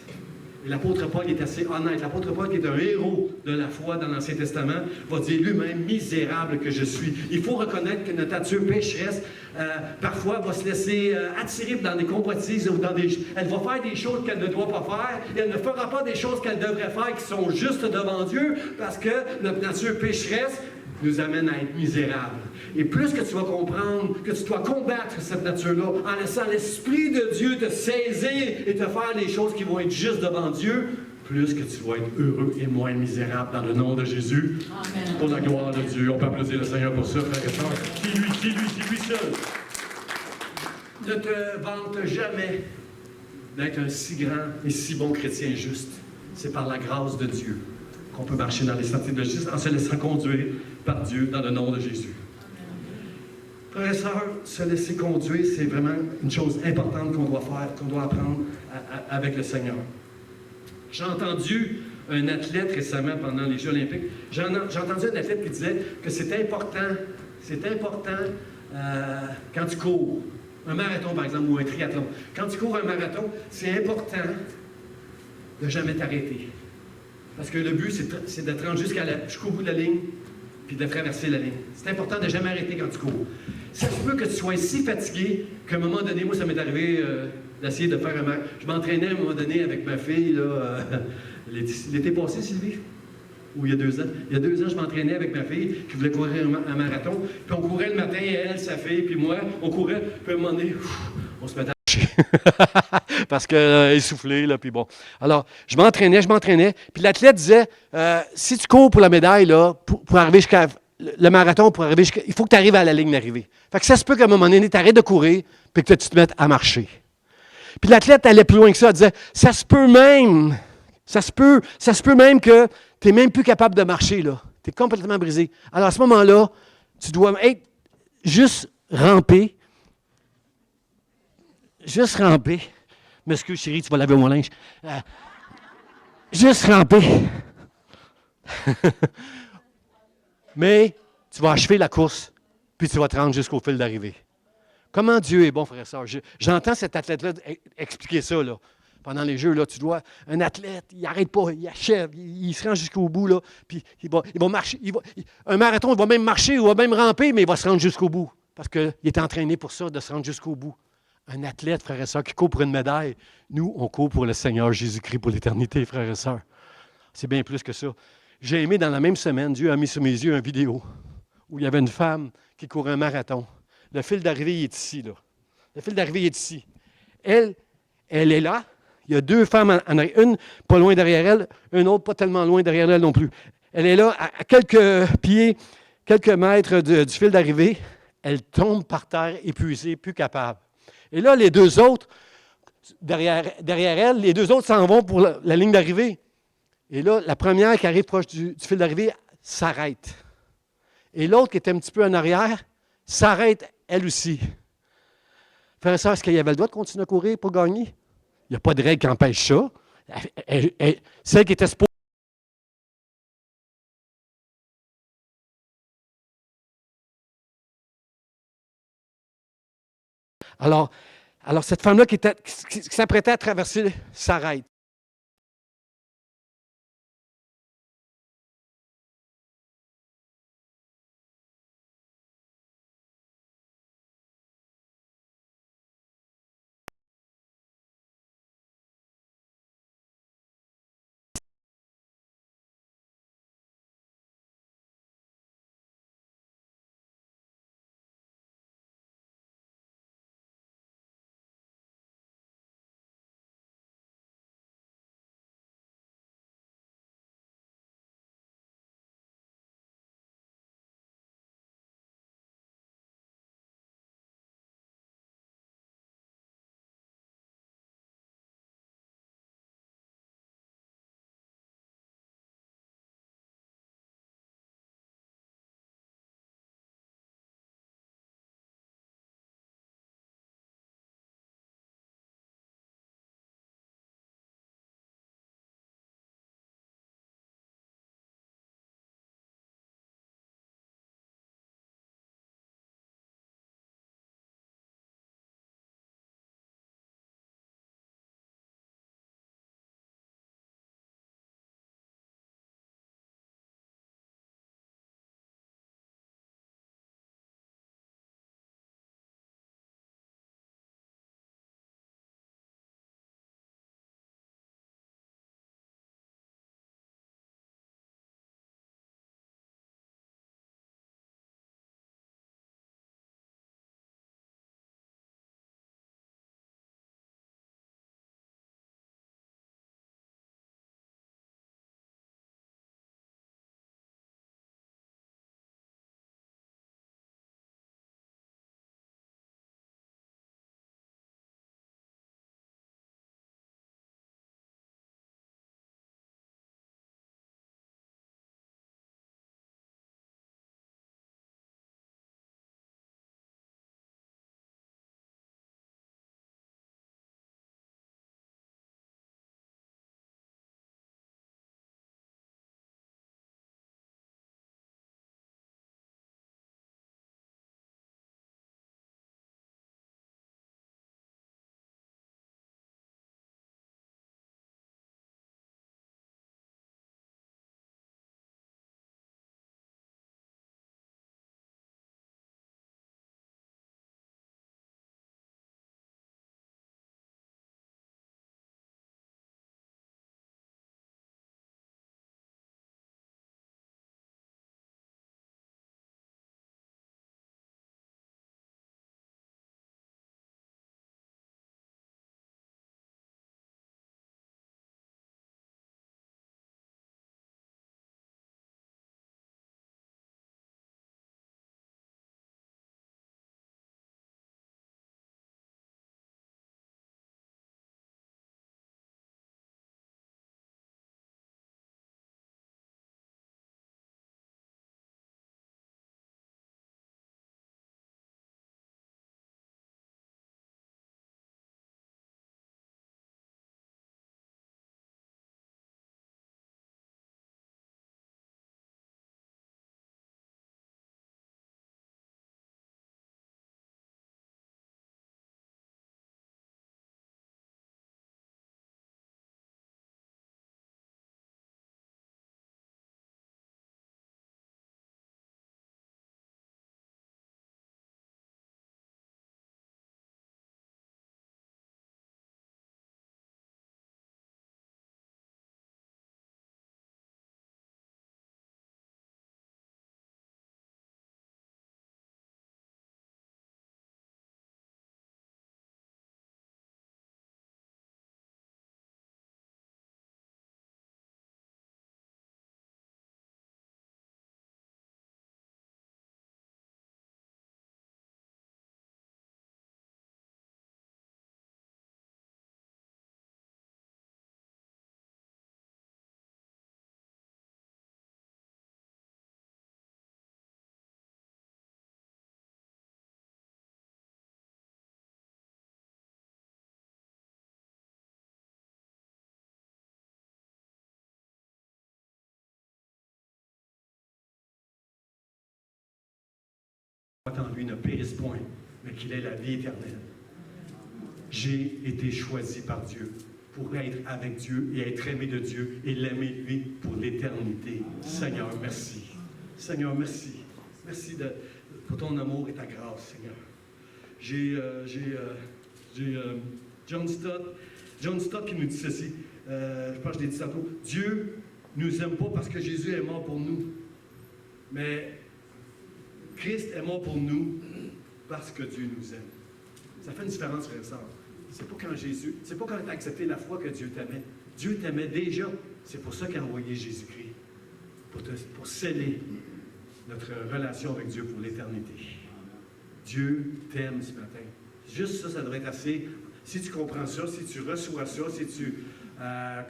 Et l'apôtre Paul est assez honnête. L'apôtre Paul, qui est un héros de la foi dans l'Ancien Testament, va dire lui-même, misérable que je suis. Il faut reconnaître que notre nature pécheresse, parfois, va se laisser attirer dans des convoitises ou dans des... Elle va faire des choses qu'elle ne doit pas faire et elle ne fera pas des choses qu'elle devrait faire qui sont justes devant Dieu parce que notre nature pécheresse nous amène à être misérables. Et plus que tu vas comprendre que tu dois combattre cette nature-là en laissant l'Esprit de Dieu te saisir et te faire les choses qui vont être justes devant Dieu, plus que tu vas être heureux et moins misérable dans le nom de Jésus. Amen. Pour la gloire de Dieu. On peut applaudir le Seigneur pour ça, frères et sœurs. Qui lui seul. Ne te vante jamais d'être un si grand et si bon chrétien juste. C'est par la grâce de Dieu qu'on peut marcher dans les sentiers de la justice en se laissant conduire par Dieu dans le nom de Jésus. Frères et sœurs, se laisser conduire, c'est vraiment une chose importante qu'on doit faire, qu'on doit apprendre avec le Seigneur. J'ai entendu un athlète récemment pendant les Jeux olympiques, j'ai entendu un athlète qui disait que c'est important quand tu cours, un marathon par exemple, ou un triathlon. Quand tu cours un marathon, c'est important de jamais t'arrêter. Parce que le but, c'est de te rendre jusqu'au bout de la ligne, puis de traverser la ligne. C'est important de ne jamais arrêter quand tu cours. Ça se peut que tu sois si fatigué qu'à un moment donné, moi, ça m'est arrivé d'essayer de faire un marathon. Je m'entraînais à un moment donné avec ma fille, là, l'été passé, Sylvie? Ou il y a 2 ans? Il y a 2 ans, je m'entraînais avec ma fille qui voulait courir un marathon. Puis on courait le matin, elle, sa fille, puis moi, on courait. Puis à un moment donné, on se mettait à parce qu'elle est essoufflée, là, puis bon. Alors, je m'entraînais, puis l'athlète disait, si tu cours pour la médaille, là, pour arriver jusqu'à le marathon, il faut que tu arrives à la ligne d'arrivée. Fait que ça se peut qu'à un moment donné, tu arrêtes de courir, puis que tu te mettes à marcher. Puis l'athlète allait plus loin que ça, elle disait, ça se peut même que tu n'es même plus capable de marcher, là. Tu es complètement brisé. Alors, à ce moment-là, tu dois être juste ramper. Juste ramper. M'excuse, chérie, tu vas laver mon linge. Juste ramper. Mais tu vas achever la course, puis tu vas te rendre jusqu'au fil d'arrivée. Comment Dieu est bon, frère et sœur. J'entends cet athlète-là expliquer ça, là. Pendant les Jeux, là, un athlète, il n'arrête pas, il achève, il se rend jusqu'au bout, là, puis il va marcher. Un marathon, il va même marcher, il va même ramper, mais il va se rendre jusqu'au bout. Parce qu'il est entraîné pour ça, de se rendre jusqu'au bout. Un athlète, frère et sœur, qui court pour une médaille. Nous, on court pour le Seigneur Jésus-Christ pour l'éternité, frère et sœur. C'est bien plus que ça. J'ai aimé, dans la même semaine, Dieu a mis sur mes yeux une vidéo où il y avait une femme qui courait un marathon. Le fil d'arrivée, il est ici, là. Le fil d'arrivée est ici. Elle est là. Il y a 2 femmes en arrière. Une pas loin derrière elle, une autre pas tellement loin derrière elle non plus. Elle est là, à quelques pieds, quelques mètres du fil d'arrivée. Elle tombe par terre, épuisée, plus capable. Et là, les 2 autres, derrière elle, les 2 autres s'en vont pour la ligne d'arrivée. Et là, la première qui arrive proche du fil d'arrivée s'arrête. Et l'autre qui était un petit peu en arrière s'arrête elle aussi. Frère et sœur, est-ce qu'il y avait le droit de continuer à courir pour gagner? Il n'y a pas de règle qui empêche ça. Celle qui était supposée. Alors cette femme-là qui s'apprêtait à traverser s'arrête. en lui ne périsse point, mais qu'il ait la vie éternelle. J'ai été choisi par Dieu pour être avec Dieu et être aimé de Dieu et l'aimer lui pour l'éternité. Seigneur, merci. Seigneur, merci. Merci pour ton amour et ta grâce, Seigneur. J'ai John Stott qui nous dit ceci. Je pense que je l'ai dit tantôt. Dieu ne nous aime pas parce que Jésus est mort pour nous, mais Christ est mort pour nous parce que Dieu nous aime. Ça fait une différence, frère et sœur. C'est pas quand c'est pas quand tu as accepté la foi que Dieu t'aimait. Dieu t'aimait déjà. C'est pour ça qu'il a envoyé Jésus-Christ, pour sceller notre relation avec Dieu pour l'éternité. Dieu t'aime ce matin. Juste ça, ça devrait être assez. Si tu comprends ça, si tu reçois ça, si tu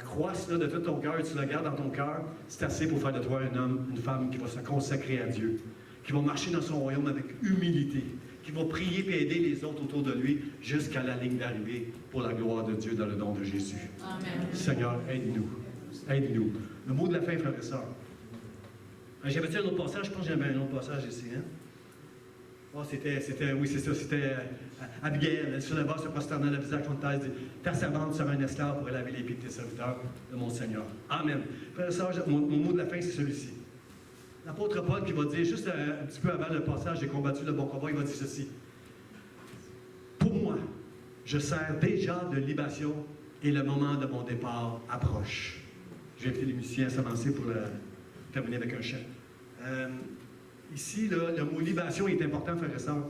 crois cela de tout ton cœur et tu le gardes dans ton cœur, c'est assez pour faire de toi un homme, une femme qui va se consacrer à Dieu, qui va marcher dans son royaume avec humilité, qui va prier et aider les autres autour de lui jusqu'à la ligne d'arrivée pour la gloire de Dieu dans le nom de Jésus. Amen. Seigneur, aide-nous. Aide-nous. Le mot de la fin, frère et sœur. J'avais-tu un autre passage? Je pense que j'avais un autre passage ici. Hein? Oh, oui, c'est ça, c'était Abigail, elle sur le bas, se prosternant le visage contre terre, dit ta servante sera un esclave pour laver les pieds de tes serviteurs, de mon Seigneur. Amen. Frère et sœur, mon mot de la fin, c'est celui-ci. L'apôtre Paul qui va dire, juste un petit peu avant le passage, j'ai combattu le bon combat, il va dire ceci. Pour moi, je sers déjà de libation et le moment de mon départ approche. J'ai invité les musiciens à s'avancer pour terminer avec un chant. Ici, là, le mot libation est important, frère et sœur.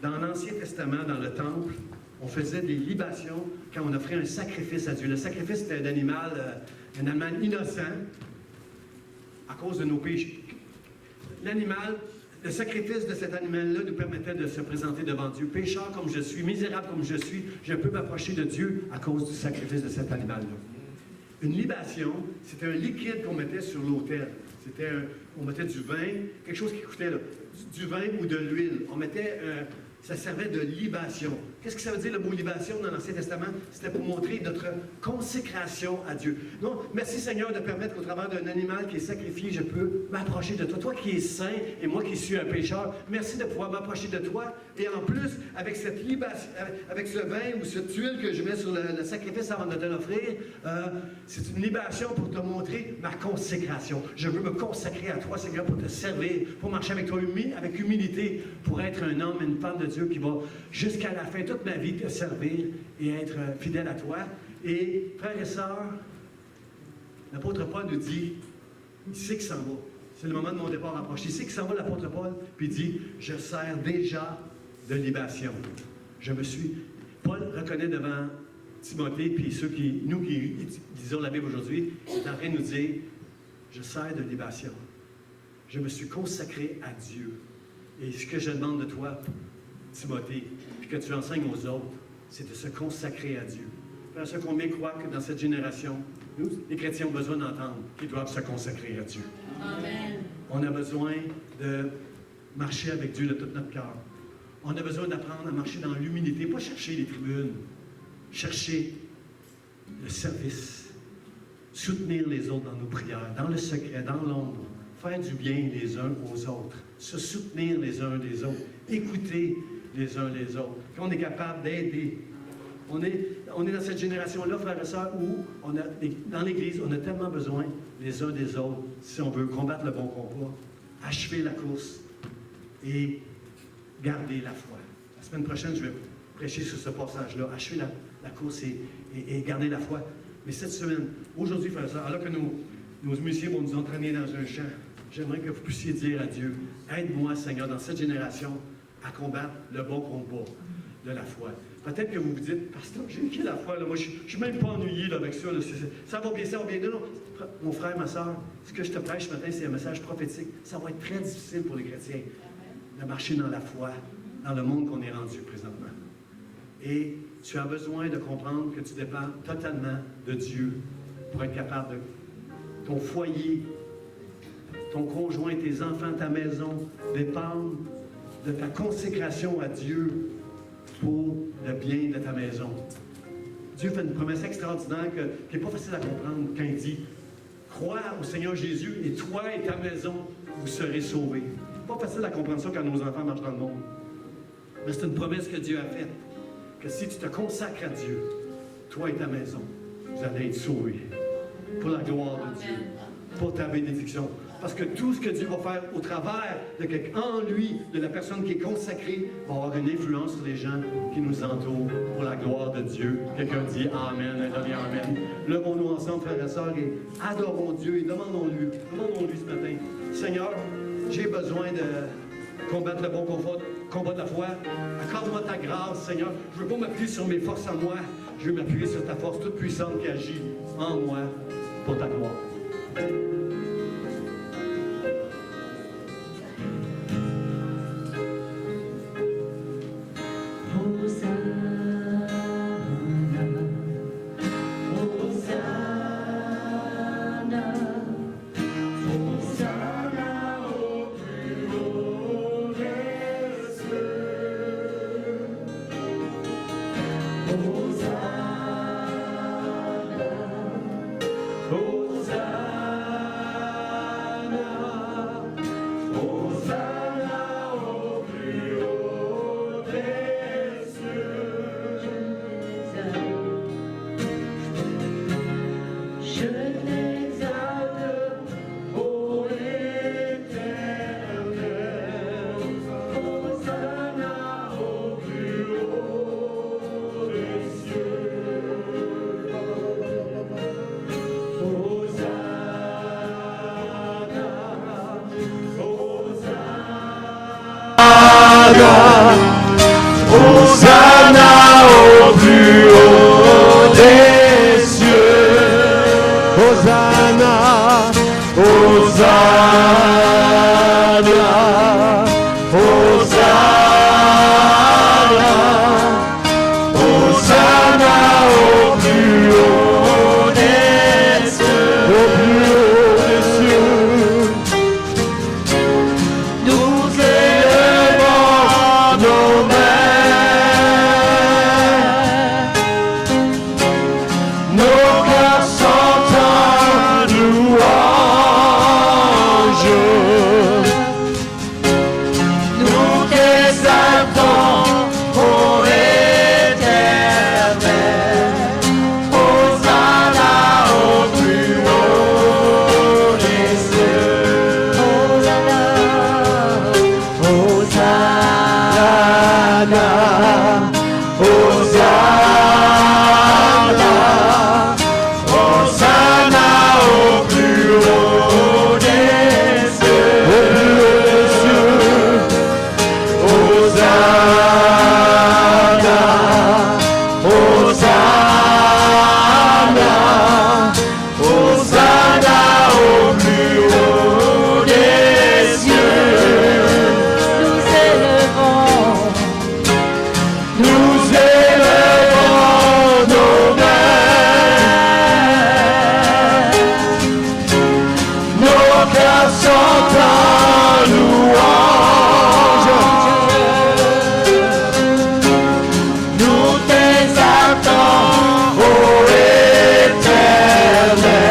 Dans l'Ancien Testament, dans le Temple, on faisait des libations quand on offrait un sacrifice à Dieu. Le sacrifice, c'était un animal innocent à cause de nos péchés. Le sacrifice de cet animal-là nous permettait de se présenter devant Dieu. Pécheur comme je suis, misérable comme je suis, je peux m'approcher de Dieu à cause du sacrifice de cet animal-là. Une libation, c'était un liquide qu'on mettait sur l'autel. On mettait du vin, quelque chose qui coûtait là, du vin ou de l'huile. Ça servait de libation. Qu'est-ce que ça veut dire le mot libation dans l'Ancien Testament? C'était pour montrer notre consécration à Dieu. Donc, merci Seigneur de permettre qu'au travers d'un animal qui est sacrifié, je peux m'approcher de toi. Toi qui es saint et moi qui suis un pécheur, merci de pouvoir m'approcher de toi. Et en plus, avec cette libation, avec ce vin ou cette huile que je mets sur le sacrifice avant de te l'offrir, c'est une libation pour te montrer ma consécration. Je veux me consacrer à toi, Seigneur, pour te servir, pour marcher avec toi avec humilité, pour être un homme et une femme de Dieu qui va jusqu'à la fin, toute ma vie, te servir et être fidèle à toi. Et, frères et sœurs, l'apôtre Paul nous dit, il sait qu'il s'en va. C'est le moment de mon départ approche. Il sait qu'il s'en va, l'apôtre Paul, puis il dit, je sers déjà de libation. Paul reconnaît devant Timothée, puis nous qui lisons la Bible aujourd'hui, il est en train de nous dire, je sers de libation. Je me suis consacré à Dieu. Et ce que je demande de toi, Timothée, puis que tu enseignes aux autres, c'est de se consacrer à Dieu. Parce que combien croient que dans cette génération, nous, les chrétiens, ont besoin d'entendre qu'ils doivent se consacrer à Dieu. Amen. On a besoin de marcher avec Dieu de tout notre cœur. On a besoin d'apprendre à marcher dans l'humilité, pas chercher les tribunes, chercher le service, soutenir les autres dans nos prières, dans le secret, dans l'ombre, faire du bien les uns aux autres, se soutenir les uns des autres, écouter les uns les autres, qu'on est capable d'aider. On est dans cette génération-là, frères et sœurs, où dans l'Église, on a tellement besoin les uns des autres si on veut combattre le bon combat, achever la course et garder la foi. La semaine prochaine, je vais prêcher sur ce passage-là, achever la course et garder la foi. Mais cette semaine, aujourd'hui, frères et sœurs, alors que nos musiciens vont nous entraîner dans un chant, j'aimerais que vous puissiez dire à Dieu, aide-moi, Seigneur, dans cette génération, à combattre le bon combat de la foi. Peut-être que vous vous dites, Pasteur, j'ai écrit la foi, là, moi je ne suis même pas ennuyé là, avec ça, là, ça va bien, ça va bien. Non, mon frère, ma soeur, ce que je te prêche ce matin, c'est un message prophétique. Ça va être très difficile pour les chrétiens de marcher dans la foi, dans le monde qu'on est rendu présentement. Et tu as besoin de comprendre que tu dépends totalement de Dieu pour être capable de... Ton foyer, ton conjoint, tes enfants, ta maison dépendent de ta consécration à Dieu pour le bien de ta maison. Dieu fait une promesse extraordinaire qui n'est pas facile à comprendre quand il dit « Crois au Seigneur Jésus et toi et ta maison, vous serez sauvés. » Pas facile à comprendre ça quand nos enfants marchent dans le monde. Mais c'est une promesse que Dieu a faite. Que si tu te consacres à Dieu, toi et ta maison, vous allez être sauvés. Pour la gloire de Dieu. Pour ta bénédiction. Parce que tout ce que Dieu va faire au travers de quelqu'un, en lui, de la personne qui est consacrée, va avoir une influence sur les gens qui nous entourent pour la gloire de Dieu. Quelqu'un dit Amen, Amen. Levons-nous ensemble, frères et sœurs, et adorons Dieu et demandons-lui ce matin, Seigneur, j'ai besoin de combattre le bon combat de la foi. Accorde-moi ta grâce, Seigneur. Je ne veux pas m'appuyer sur mes forces en moi. Je veux m'appuyer sur ta force toute puissante qui agit en moi pour ta gloire. Hosanna au plus haut des cieux. Hosanna, Hosanna, Hosanna, Hosanna au plus haut des cieux. Au plus haut des cieux. Nous élevons nos mains, nos cœurs sont en louange. Nous t'exaltons, ô Éternel. Hosanna au plus haut des cieux. Hosanna, Hosanna, Hosanna au plus haut des cieux. Hosanna, Hosanna, Hosanna au plus haut des cieux. Nous élevons nos mains, nos cœurs sont en louange. Nous t'exaltons, ô Éternel.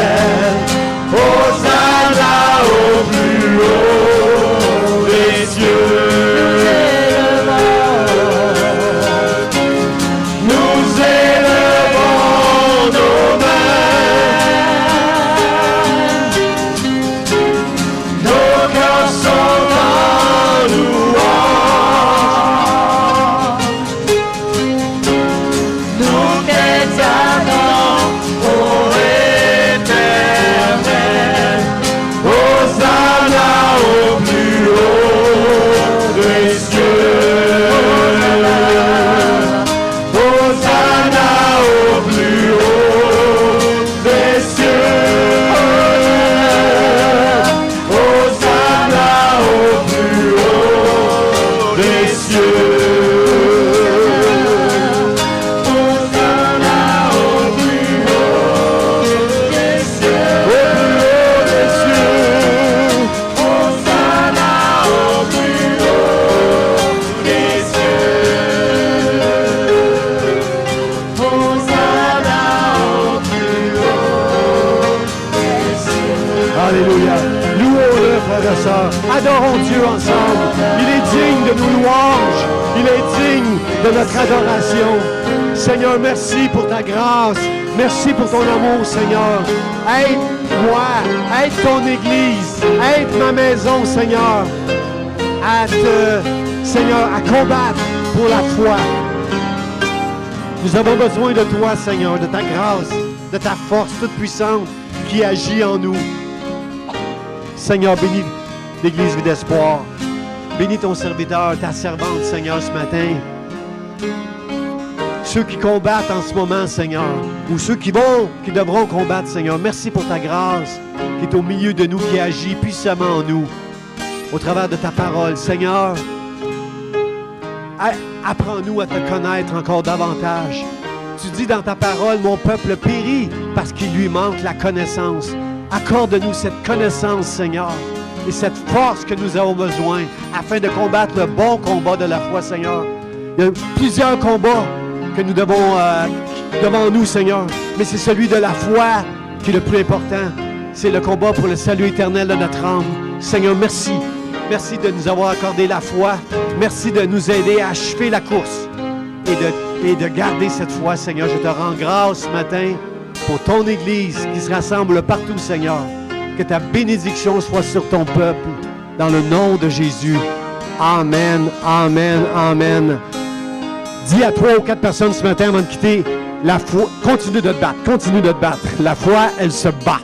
Hosanna au plus haut des cieux. Nous élevons nos mains, nos cœurs sont en louange. Nous t'exaltons, ô Éternel. Hosanna au plus haut des cieux. Hosanna au plus haut des cieux. Hosanna au plus haut des cieux. Hosanna au plus haut des cieux. Au plus haut des cieux. Hosanna au plus haut des cieux. Alléluia. Louons-le, frères et sœurs. Adorons Dieu ensemble. Il est digne de notre adoration. Seigneur, merci pour ta grâce. Merci pour ton amour, Seigneur. Aide-moi, aide ton Église, aide ma maison, Seigneur, Seigneur, à combattre pour la foi. Nous avons besoin de toi, Seigneur, de ta grâce, de ta force toute puissante qui agit en nous. Seigneur, bénis l'Église Vie d'Espoir. Bénis ton serviteur, ta servante, Seigneur, ce matin. Ceux qui combattent en ce moment, Seigneur, ou ceux qui devront combattre, Seigneur, merci pour ta grâce qui est au milieu de nous, qui agit puissamment en nous, au travers de ta parole. Seigneur, apprends-nous à te connaître encore davantage. Tu dis dans ta parole, mon peuple périt parce qu'il lui manque la connaissance. Accorde-nous cette connaissance, Seigneur, et cette force que nous avons besoin afin de combattre le bon combat de la foi, Seigneur. Il y a plusieurs combats que nous devons devant nous, Seigneur, mais c'est celui de la foi qui est le plus important. C'est le combat pour le salut éternel de notre âme. Seigneur, merci. Merci de nous avoir accordé la foi. Merci de nous aider à achever la course et de garder cette foi, Seigneur. Je te rends grâce ce matin pour ton Église qui se rassemble partout, Seigneur. Que ta bénédiction soit sur ton peuple, dans le nom de Jésus. Amen, amen, amen. Dis à 3 ou 4 personnes ce matin avant de quitter, la foi, continue de te battre, continue de te battre. La foi, elle se bat.